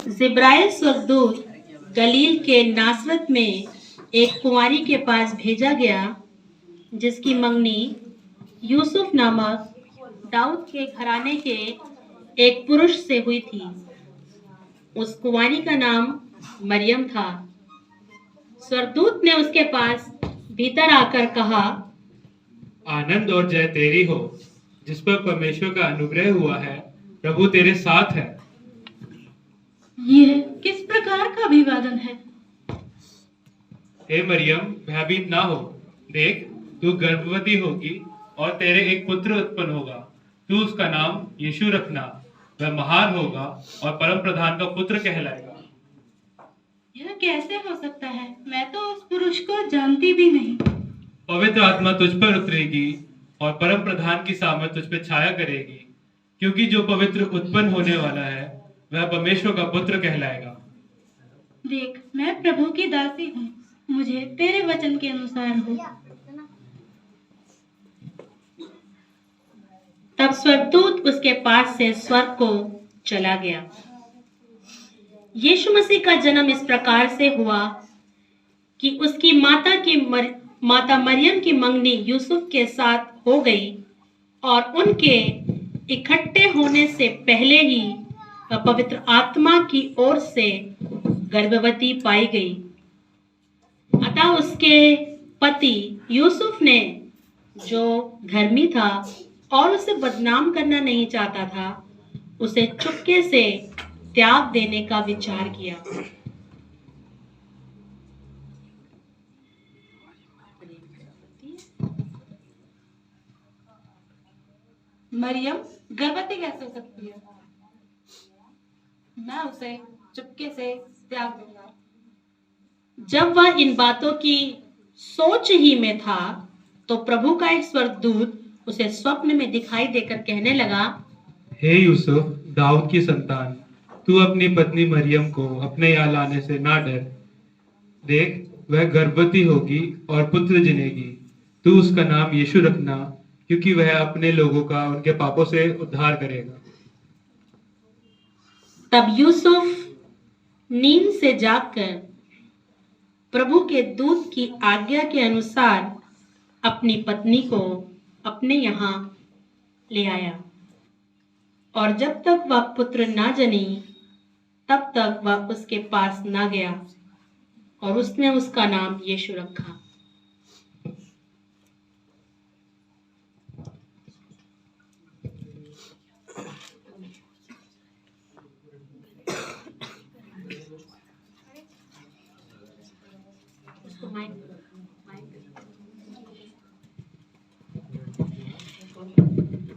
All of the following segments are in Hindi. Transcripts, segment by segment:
जिब्राइल स्वर्गदूत गलील के नासरत में एक कुंवारी के पास भेजा गया जिसकी मंगनी यूसुफ नामक दाऊद के घराने के एक पुरुष से हुई थी। उस कुंवारी का नाम मरियम था। स्वर्गदूत ने उसके पास भीतर आकर कहा, आनंद और जय तेरी हो, जिस पर परमेश्वर का अनुग्रह हुआ है, प्रभु तेरे साथ है। यह किस प्रकार का अभिवादन है? हे मरियम, भयभीत ना हो। देख, तू गर्भवती होगी और तेरे एक पुत्र उत्पन्न होगा। तू उसका नाम यीशु रखना। वह महान होगा और परम प्रधान का पुत्र कहलाएगा। यह कैसे हो सकता है? मैं तो उस पुरुष को जानती भी नहीं। पवित्र आत्मा तुझ पर उतरेगी और परम प्रधान की सामर्थ तुझ पर छाया करेगी, क्योंकि जो पवित्र उत्पन्न होने वाला है वह परमेश्वर का पुत्र कहलाएगा। देख, मैं प्रभु की दासी हूँ, मुझे तेरे वचन के अनुसार हो। तब स्वर्गदूत उसके पास से स्वर्ग को चला गया। यीशु मसीह का जन्म इस प्रकार से हुआ कि उसकी माता मरियम की मंगनी यूसुफ के साथ हो गई और उनके इकट्ठे होने से पहले ही वह पवित्र आत्मा की ओर से गर्भवती पाई गई। अतः उसके पति यूसुफ ने, जो धर्मी था और उसे बदनाम करना नहीं चाहता था, उसे चुपके से त्याग देने का विचार किया। मरियम गर्भवती कैसे हो सकती है? मैं उसे चुपके से त्याग दूंगा। जब वह इन बातों की सोच ही में था तो प्रभु का एक स्वर्गदूत उसे स्वप्न में दिखाई देकर कहने लगा, हे यूसुफ, दाऊद की संतान, तू अपनी पत्नी मरियम को अपने यहाँ लाने से ना डर। देख, वह गर्भवती होगी और पुत्र जनेगी। तू उसका नाम यीशु रखना, क्योंकि वह अपने लोगों का उनके पापों से उद्धार करेगा। तब यूसुफ नींद से जागकर प्रभु के दूत की आज्ञा के अनुसार अपनी पत्नी को अपने यहाँ ले आया और जब तक वह पुत्र ना जनी तब तक वह उसके पास ना गया और उसने उसका नाम यीशु रखा।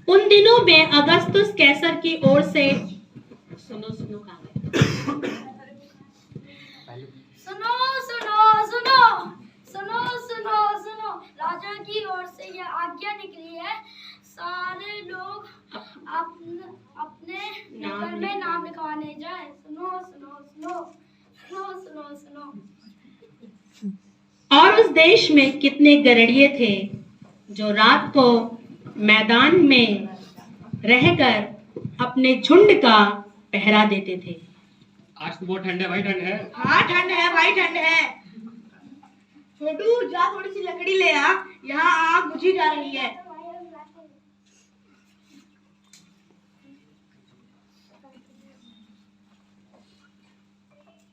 उन दिनों में अगस्तुस कैसर की ओर से सुनो सुनो राजा की ओर से यह आज्ञा निकली है, सारे लोग अपने नगर में नाम लिखवाने जाए। सुनो सुनो सुनो सुनो सुनो सुनो। और उस देश में कितने गरड़िए थे जो रात को मैदान में रहकर अपने झुंड का पहरा देते थे। आज तो बहुत ठंड है भाई, ठंड है। हाँ, ठंड है भाई, ठंड है। छोटू, जा थोड़ी सी लकड़ी ले आ, यहाँ आग बुझी जा रही है।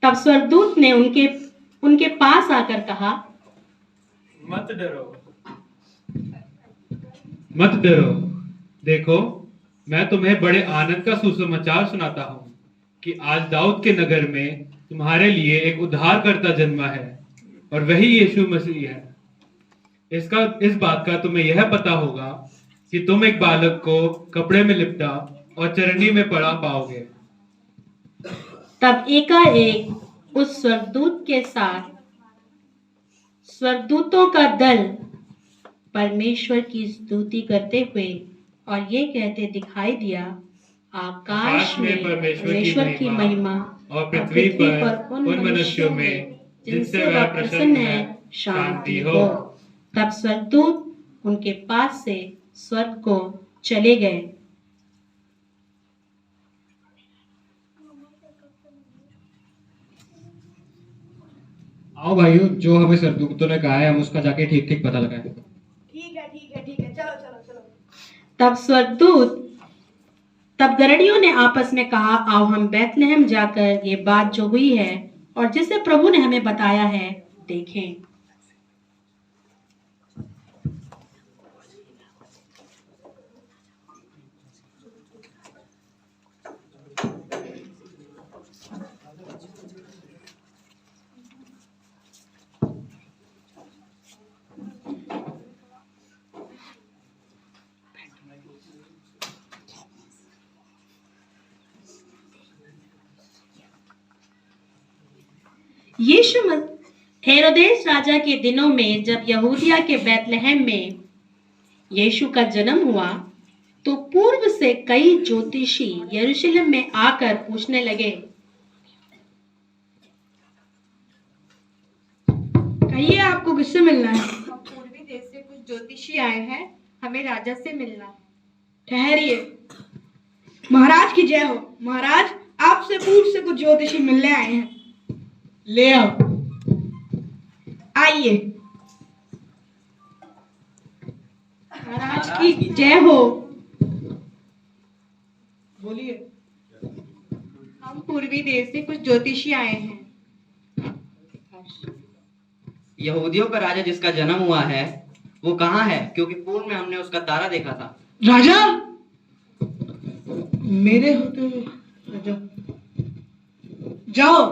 तब स्वर्गदूत ने उनके पास आकर कहा, मत डरो, मत डरो। देखो, मैं तुम्हें बड़े आनंद का सुसमाचार सुनाता हूँ कि आज दाऊद के नगर में तुम्हारे लिए एक उद्धारकर्ता जन्मा है और वही यीशु मसीह है। इस बात का तुम्हें यह पता होगा कि तुम एक बालक को कपड़े में लिपटा और चरनी में पड़ा पाओगे। तब एकाएक उस स्वर्गदूत के साथ स्वर्गदूतों का दल परमेश्वर की स्तुति करते हुए और ये कहते दिखाई दिया, आकाश में परमेश्वर की महिमा और पृथ्वी पर उन मनुष्यों में जिनसे वह प्रसन्न है शांति हो। तब स्वर्गदूत उनके पास से स्वर्ग को चले गए। आओ भाइयों, जो हमें स्वर्गदूतों ने कहा है हम उसका जाके ठीक ठीक पता लगाएं। ठीक है ठीक है ठीक है, चलो चलो चलो। तब गरड़ियों ने आपस में कहा, आओ हम बैतलहम जाकर ये बात जो हुई है और जिसे प्रभु ने हमें बताया है देखें। हेरोदेस राजा के दिनों में जब यहूदिया के बैतलहम में यीशु का जन्म हुआ तो पूर्व से कई ज्योतिषी यरूशलेम में आकर पूछने लगे। कहिए आपको किससे मिलना है? हम पूर्वी देश से कुछ ज्योतिषी आए हैं, हमें राजा से मिलना है। ठहरिए। महाराज की जय हो। महाराज, आपसे पूर्व से कुछ ज्योतिषी मिलने आए हैं। ले आओ। आइए। महाराज की जय हो। बोलिए। हम पूर्वी देश से कुछ ज्योतिषी आए हैं। यहूदियों का राजा जिसका जन्म हुआ है वो कहाँ है, क्योंकि पूर्व में हमने उसका तारा देखा था। राजा मेरे होते हुए राजा, जाओ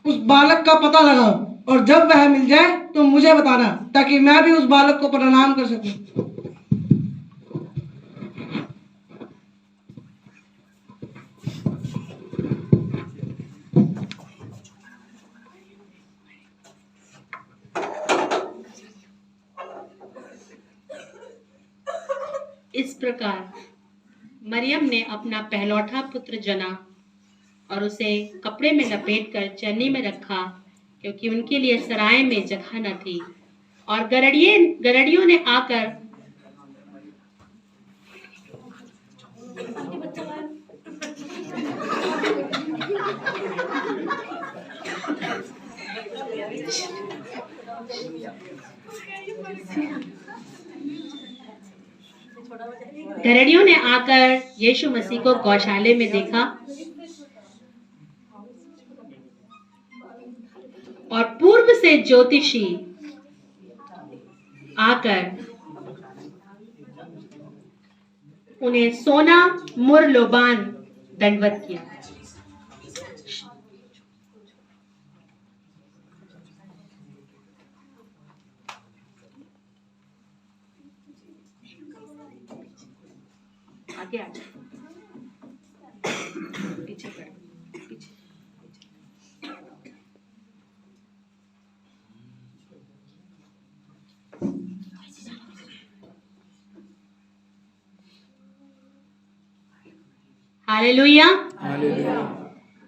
उस बालक का पता लगाओ और जब वह मिल जाए तो मुझे बताना, ताकि मैं भी उस बालक को प्रणाम कर सकूं। इस प्रकार मरियम ने अपना पहलौठा पुत्र जना और उसे कपड़े में लपेटकर चन्नी में रखा, क्योंकि उनके लिए सराय में जगह न थी। और गरड़ियों ने आकर यीशु मसीह को गौशाले में देखा और पूर्व से ज्योतिषी आकर उन्हें सोना मुर लोबान दंडवत किया। आगे आ जाओ, पीछे पीछे। हालेलुया।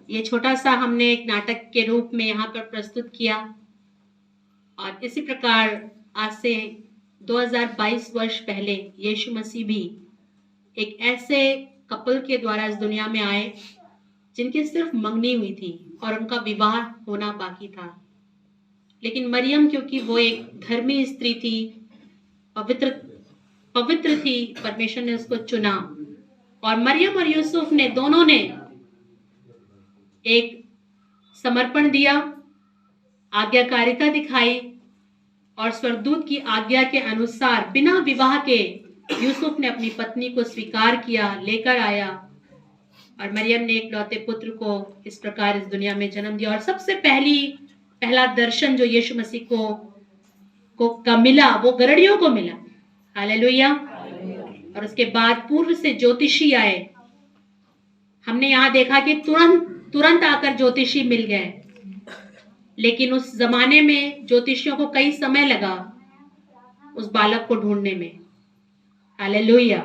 ये छोटा सा हमने एक नाटक के रूप में यहाँ पर प्रस्तुत किया और इसी प्रकार आज से 2022 वर्ष पहले यीशु मसीह भी एक ऐसे कपल के द्वारा इस दुनिया में आए जिनकी सिर्फ मंगनी हुई थी और उनका विवाह होना बाकी था। लेकिन मरियम, क्योंकि वो एक धर्मी स्त्री थी, पवित्र थी, परमेश्वर ने उसको चुना और मरियम और यूसुफ ने दोनों ने एक समर्पण दिया, आज्ञाकारिता दिखाई और स्वर्गदूत की आज्ञा के अनुसार बिना विवाह के यूसुफ ने अपनी पत्नी को स्वीकार किया, लेकर आया और मरियम ने एक लौते पुत्र को इस प्रकार इस दुनिया में जन्म दिया। और सबसे पहला दर्शन जो यीशु मसीह को मिला वो गरड़ियों को मिला। हालेलुया। और उसके बाद पूर्व से ज्योतिषी आए। हमने यहाँ देखा कि तुरंत आकर ज्योतिषी मिल गए, लेकिन उस जमाने में ज्योतिषियों को कई समय लगा उस बालक को ढूंढने में। हालेलुया।